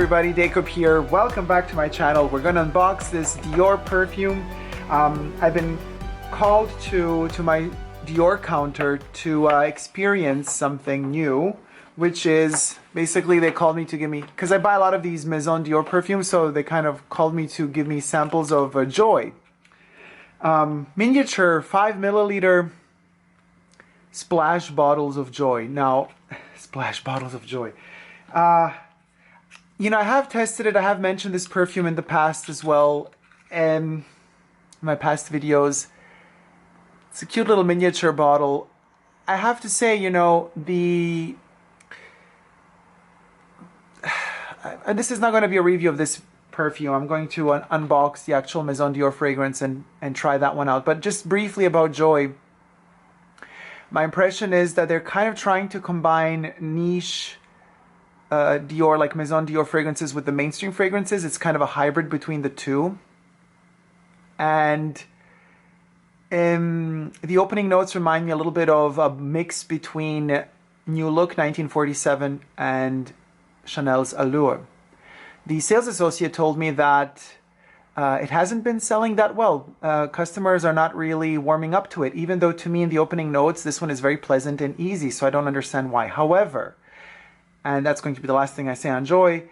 everybody, Dacob here. Welcome back to my channel. We're going to unbox this Dior perfume. I've been called to my Dior counter to experience something new, which is basically they called me to give me, because I buy a lot of these MAISON DIOR perfumes, so they kind of called me to give me samples of Joy. Miniature 5 milliliter splash bottles of Joy. Now, splash bottles of Joy. You know, I have tested it. I have mentioned this perfume in the past as well, in my past videos. It's a cute little miniature bottle. I have to say, you know, this is not going to be a review of this perfume. I'm going to unbox the actual MAISON DIOR fragrance and try that one out. But just briefly about Joy, my impression is that they're kind of trying to combine niche Dior, like MAISON DIOR fragrances, with the mainstream fragrances. It's kind of a hybrid between the two. And the opening notes remind me a little bit of a mix between New Look 1947 and Chanel's Allure. The sales associate told me that it hasn't been selling that well. Customers are not really warming up to it, even though to me in the opening notes, this one is very pleasant and easy, so I don't understand why. However, and that's going to be the last thing I say on Joy,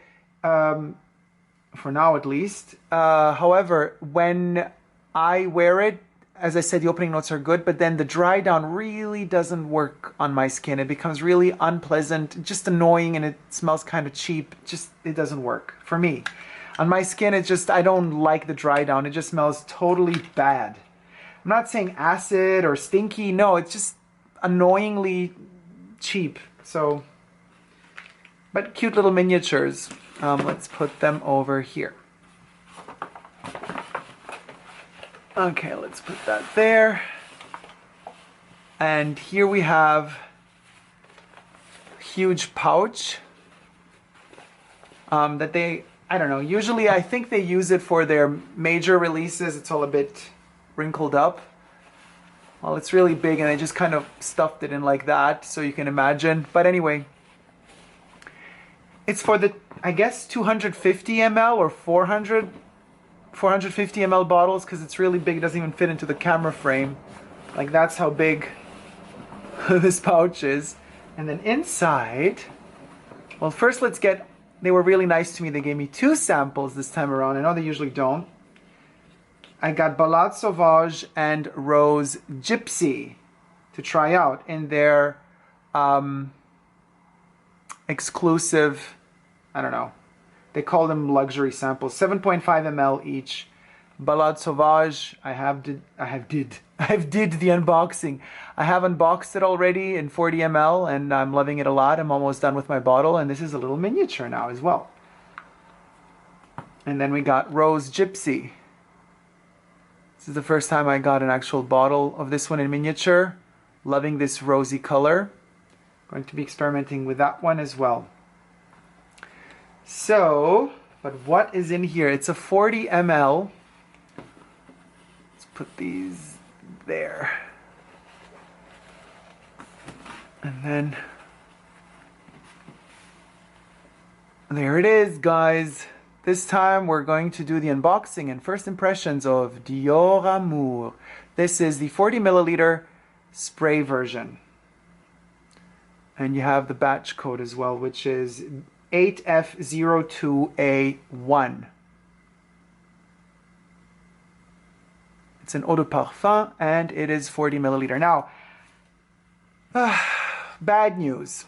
for now at least. However, when I wear it, as I said, the opening notes are good, but then the dry down really doesn't work on my skin. It becomes really unpleasant, just annoying, and it smells kind of cheap. It doesn't work for me. On my skin, I don't like the dry down. It just smells totally bad. I'm not saying acid or stinky. No, it's just annoyingly cheap. So, but cute little miniatures. Let's put them over here. Okay, let's put that there. And here we have a huge pouch that they, I don't know, usually I think they use it for their major releases. It's all a bit wrinkled up. Well, it's really big and they just kind of stuffed it in like that, so you can imagine. But anyway, it's for the, I guess, 250 ml or 450 ml bottles, because it's really big. It doesn't even fit into the camera frame. Like, that's how big this pouch is. And then inside, well, first let's get, they were really nice to me. They gave me 2 samples this time around. I know they usually don't. I got Balade Sauvage and Rose Gypsy to try out in their exclusive, I don't know, they call them luxury samples, 7.5 ml each. Balade Sauvage, I have did the unboxing. I have unboxed it already in 40 ml and I'm loving it a lot. I'm almost done with my bottle, and this is a little miniature now as well. And then we got Rose Gypsy. This is the first time I got an actual bottle of this one in miniature. Loving this rosy color. Going to be experimenting with that one as well. So, but what is in here? It's a 40 ml. Let's put these there. And then, there it is, guys. This time we're going to do the unboxing and first impressions of DIORAMOUR. This is the 40 milliliter spray version. And you have the batch code as well, which is 8F02A1. It's an eau de parfum and it is 40 milliliter. Now, bad news.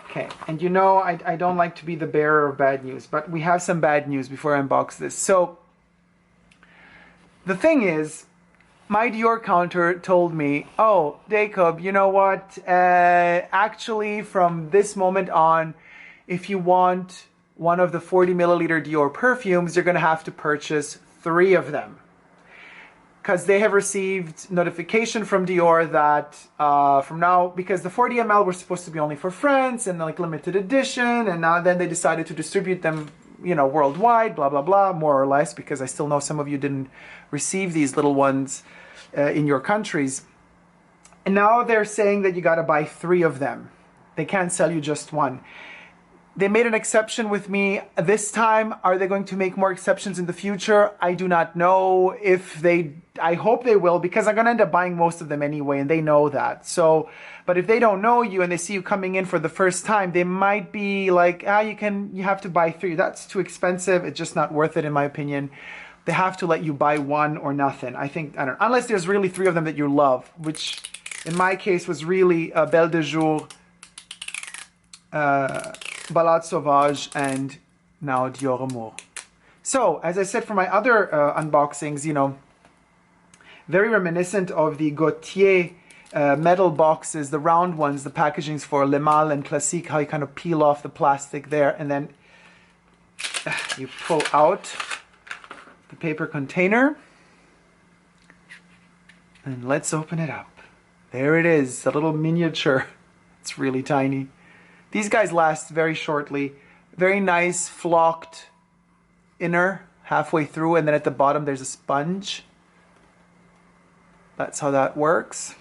Okay, and you know I don't like to be the bearer of bad news, but we have some bad news before I unbox this. So, the thing is, my Dior counter told me, oh, Dacob, you know what? Actually, from this moment on, if you want one of the 40 milliliter Dior perfumes, you're going to have to purchase 3 of them. Because they have received notification from Dior that from now, because the 40 ml were supposed to be only for France and like limited edition, and now then they decided to distribute them, you know, worldwide, blah, blah, blah, more or less, because I still know some of you didn't receive these little ones in your countries. And now they're saying that you got to buy 3 of them. They can't sell you just one. They made an exception with me this time. Are they going to make more exceptions in the future? I do not know. If they, I hope they will, because I'm going to end up buying most of them anyway, and they know that. So, but if they don't know you and they see you coming in for the first time, they might be like, you have to buy 3. That's too expensive. It's just not worth it, in my opinion. They have to let you buy 1 or nothing. I think, I don't know, unless there's really 3 of them that you love, which in my case was really Belle de Jour, Ballade Sauvage, and now DIORAMOUR. So, as I said for my other unboxings, you know, very reminiscent of the Gautier metal boxes, the round ones, the packagings for Le Male and Classique, how you kind of peel off the plastic there, and then you pull out the paper container. And let's open it up. There it is, a little miniature. It's really tiny. These guys last very shortly. Very nice flocked inner halfway through, and then at the bottom there's a sponge. That's how that works.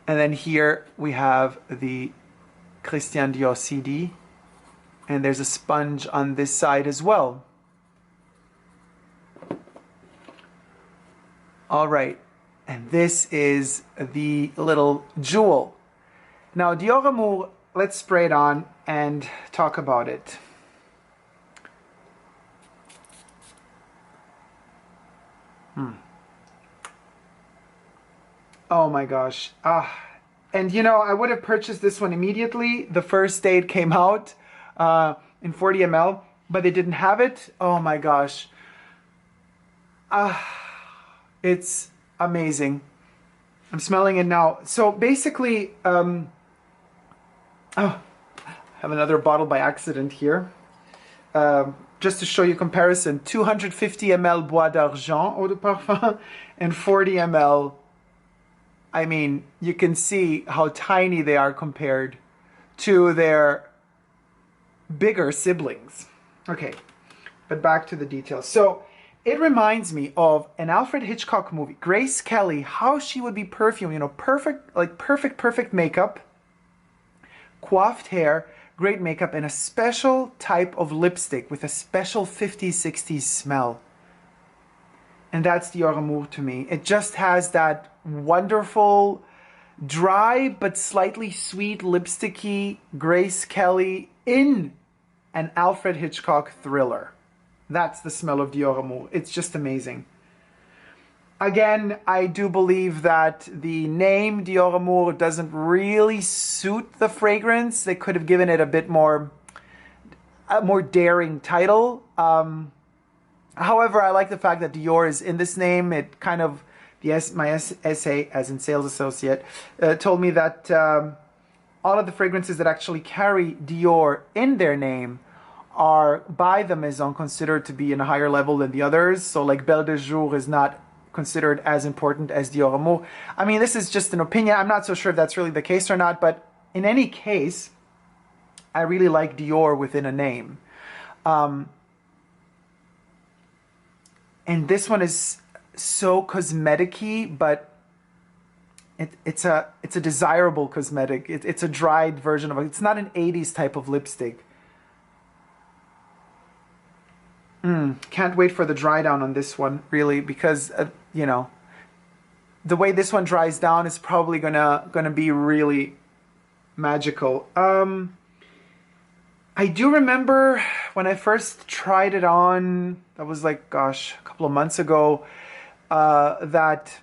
And then here we have the Christian Dior CD, and there's a sponge on this side as well. All right, and this is the little jewel. Now, DIORAMOUR, let's spray it on and talk about it. Oh my gosh. And you know, I would have purchased this one immediately the first day it came out in 40 ml, but they didn't have it. Oh my gosh. It's amazing. I'm smelling it now. So basically, oh, I have another bottle by accident here. Just to show you comparison, 250 ml Bois d'Argent Eau de Parfum and 40 ml. I mean, you can see how tiny they are compared to their bigger siblings. Okay, but back to the details. So it reminds me of an Alfred Hitchcock movie, Grace Kelly, how she would be perfumed, you know, perfect, like perfect makeup, coiffed hair, great makeup, and a special type of lipstick with a special 50s, 60s smell. And that's DIORAMOUR to me. It just has that wonderful, dry but slightly sweet lipsticky Grace Kelly in an Alfred Hitchcock thriller. That's the smell of DIORAMOUR. It's just amazing. Again, I do believe that the name DIORAMOUR doesn't really suit the fragrance. They could have given it a bit more, a more daring title. However, I like the fact that Dior is in this name. It kind of, my essay as in sales associate told me that all of the fragrances that actually carry Dior in their name are by the Maison considered to be in a higher level than the others. So like Belle de Jour is not considered as important as DIORAMOUR. I mean, this is just an opinion. I'm not so sure if that's really the case or not, but in any case, I really like Dior within a name. And this one is so cosmetic-y, but it's a desirable cosmetic. It's a dried version of it. It's not an 80s type of lipstick. Can't wait for the dry down on this one, really, because you know, the way this one dries down is probably gonna be really magical. I do remember when I first tried it on, that was like, gosh, a couple of months ago, that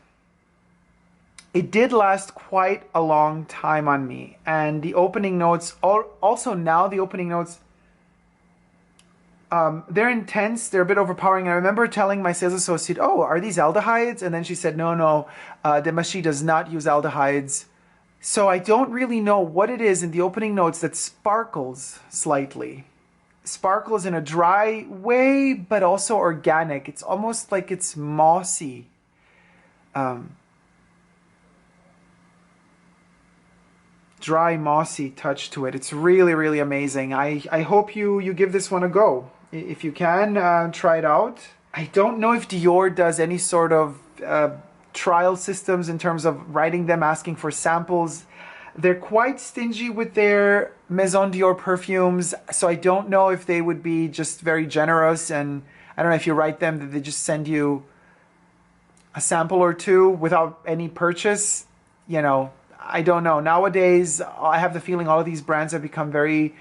it did last quite a long time on me. And the opening notes, also now the opening notes, they're intense, they're a bit overpowering. I remember telling my sales associate, oh, are these aldehydes? And then she said, no, Demachi does not use aldehydes. So I don't really know what it is in the opening notes that sparkles slightly. Sparkles in a dry way, but also organic. It's almost like it's mossy. Dry, mossy touch to it. It's really, really amazing. I hope you give this one a go. If you can, try it out. I don't know if Dior does any sort of trial systems in terms of writing them, asking for samples. They're quite stingy with their Maison Dior perfumes, so I don't know if they would be just very generous, and I don't know if you write them that they just send you a sample or two without any purchase. You know, I don't know. Nowadays, I have the feeling all of these brands have become very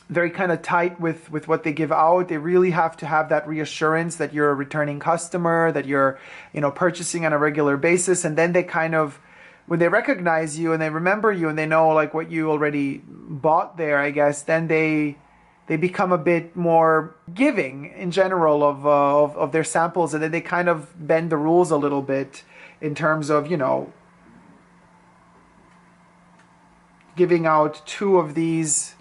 kind of tight with what they give out. They really have to have that reassurance that you're a returning customer, that you're, you know, purchasing on a regular basis, and then they kind of, when they recognize you and they remember you and they know like what you already bought there, I guess, then they become a bit more giving in general of their samples, and then they kind of bend the rules a little bit in terms of, you know, giving out 2 of these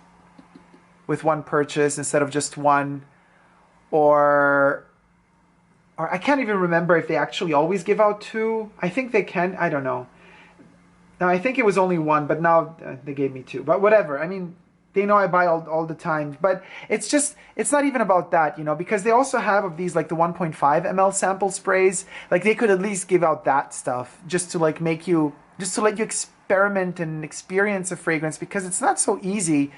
with 1 purchase instead of just 1, or I can't even remember if they actually always give out 2. I think they can. I don't know. Now, I think it was only 1, but now they gave me 2. But whatever. I mean, they know I buy all the time. But it's just, it's not even about that, you know, because they also have of these, like the 1.5 ml sample sprays. Like, they could at least give out that stuff just to like make you, just to let you experiment and experience a fragrance, because it's not so easy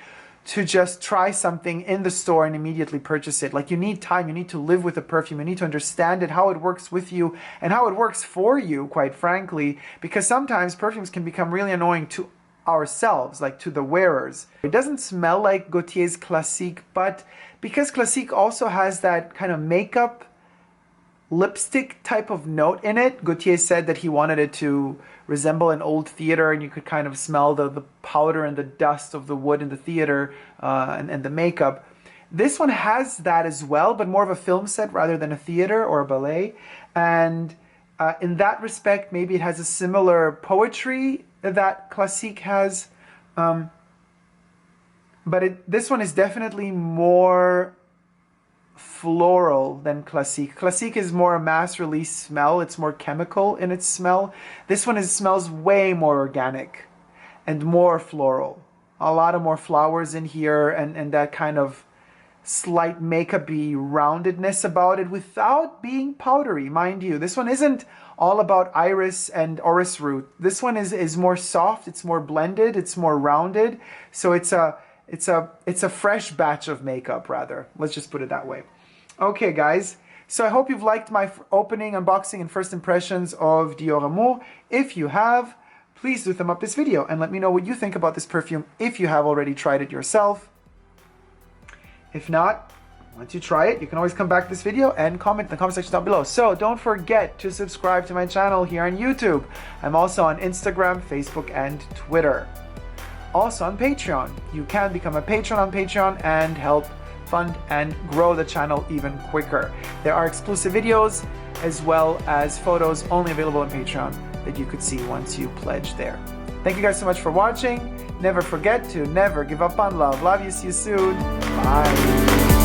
to just try something in the store and immediately purchase it. Like, you need time, you need to live with the perfume, you need to understand it, how it works with you, and how it works for you, quite frankly, because sometimes perfumes can become really annoying to ourselves, like to the wearers. It doesn't smell like Gaultier's Classique, but because Classique also has that kind of makeup lipstick type of note in it, Gaultier said that he wanted it to resemble an old theater, and you could kind of smell the powder and the dust of the wood in the theater and the makeup. This one has that as well, but more of a film set rather than a theater or a ballet. And in that respect, maybe it has a similar poetry that Classique has. But this one is definitely more floral than Classique. Classique is more a mass release smell. It's more chemical in its smell. This one smells way more organic and more floral. A lot of more flowers in here, and that kind of slight makeup-y roundedness about it without being powdery, mind you. This one isn't all about iris and orris root. This one is more soft, it's more blended, it's more rounded. So it's a fresh batch of makeup, rather. Let's just put it that way. Okay, guys. So I hope you've liked my opening, unboxing, and first impressions of DIORAMOUR. If you have, please do thumb up this video and let me know what you think about this perfume if you have already tried it yourself. If not, once you try it, you can always come back to this video and comment in the comment section down below. So don't forget to subscribe to my channel here on YouTube. I'm also on Instagram, Facebook, and Twitter. Also on Patreon. You can become a patron on Patreon and help fund and grow the channel even quicker. There are exclusive videos as well as photos only available on Patreon that you could see once you pledge there. Thank you guys so much for watching. Never forget to never give up on love. Love you. See you soon. Bye.